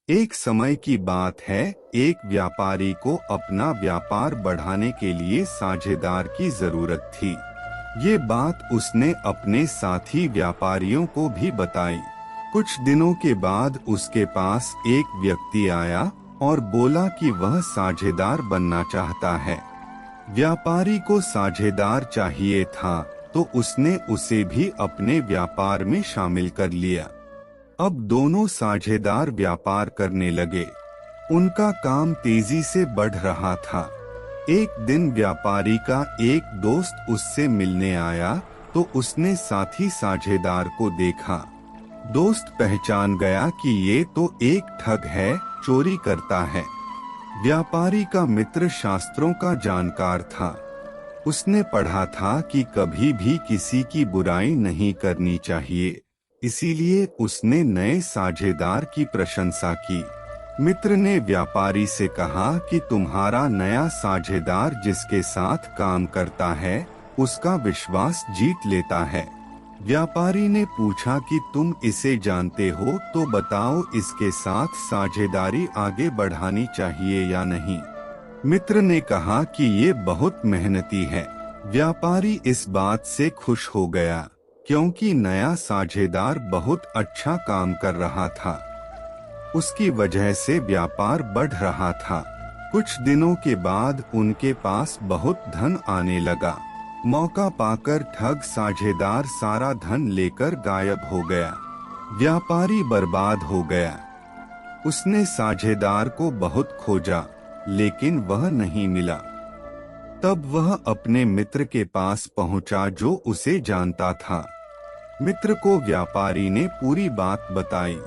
एक समय की बात है, एक व्यापारी को अपना व्यापार बढ़ाने के लिए साझेदार की जरूरत थी। ये बात उसने अपने साथी व्यापारियों को भी बताई। कुछ दिनों के बाद उसके पास एक व्यक्ति आया और बोला कि वह साझेदार बनना चाहता है। व्यापारी को साझेदार चाहिए था, तो उसने उसे भी अपने व्यापार में शामिल कर लिया। अब दोनों साझेदार व्यापार करने लगे। उनका काम तेजी से बढ़ रहा था। एक दिन व्यापारी का एक दोस्त उससे मिलने आया, तो उसने साथी साझेदार को देखा। दोस्त पहचान गया कि ये तो एक ठग है, चोरी करता है। व्यापारी का मित्र शास्त्रों का जानकार था। उसने पढ़ा था कि कभी भी किसी की बुराई नहीं करनी चाहिए, इसीलिए उसने नए साझेदार की प्रशंसा की। मित्र ने व्यापारी से कहा कि तुम्हारा नया साझेदार जिसके साथ काम करता है, उसका विश्वास जीत लेता है। व्यापारी ने पूछा कि तुम इसे जानते हो तो बताओ, इसके साथ साझेदारी आगे बढ़ानी चाहिए या नहीं। मित्र ने कहा कि ये बहुत मेहनती है। व्यापारी इस बात से खुश हो गया, क्योंकि नया साझेदार बहुत अच्छा काम कर रहा था। उसकी वजह से व्यापार बढ़ रहा था। कुछ दिनों के बाद उनके पास बहुत धन आने लगा। मौका पाकर ठग साझेदार सारा धन लेकर गायब हो गया। व्यापारी बर्बाद हो गया। उसने साझेदार को बहुत खोजा, लेकिन वह नहीं मिला। तब वह अपने मित्र के पास पहुंचा जो उसे जानता था। मित्र को व्यापारी ने पूरी बात बताई।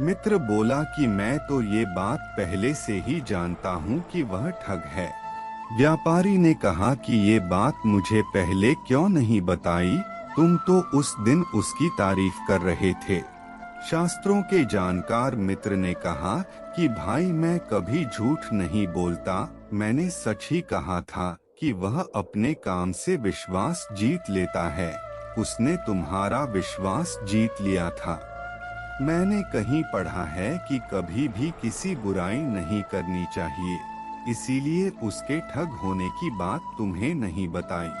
मित्र बोला कि मैं तो ये बात पहले से ही जानता हूँ कि वह ठग है। व्यापारी ने कहा कि ये बात मुझे पहले क्यों नहीं बताई, तुम तो उस दिन उसकी तारीफ कर रहे थे। शास्त्रों के जानकार मित्र ने कहा कि भाई, मैं कभी झूठ नहीं बोलता, मैंने सच ही कहा था कि वह अपने काम से विश्वास जीत लेता है। उसने तुम्हारा विश्वास जीत लिया था। मैंने कहीं पढ़ा है कि कभी भी किसी बुराई नहीं करनी चाहिए, इसीलिए उसके ठग होने की बात तुम्हें नहीं बताई।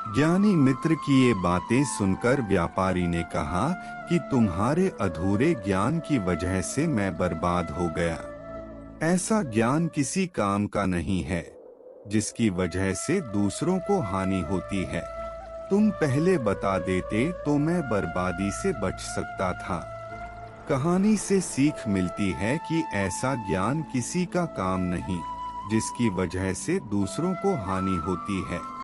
ज्ञानी मित्र की ये बातें सुनकर व्यापारी ने कहा कि तुम्हारे अधूरे ज्ञान की वजह से मैं बर्बाद हो गया। ऐसा ज्ञान किसी काम का नहीं है, जिसकी वजह से दूसरों को हानि होती है। तुम पहले बता देते तो मैं बर्बादी से बच सकता था। कहानी से सीख मिलती है कि ऐसा ज्ञान किसी का काम नहीं, जिसकी वजह से दूसरों को हानि होती है।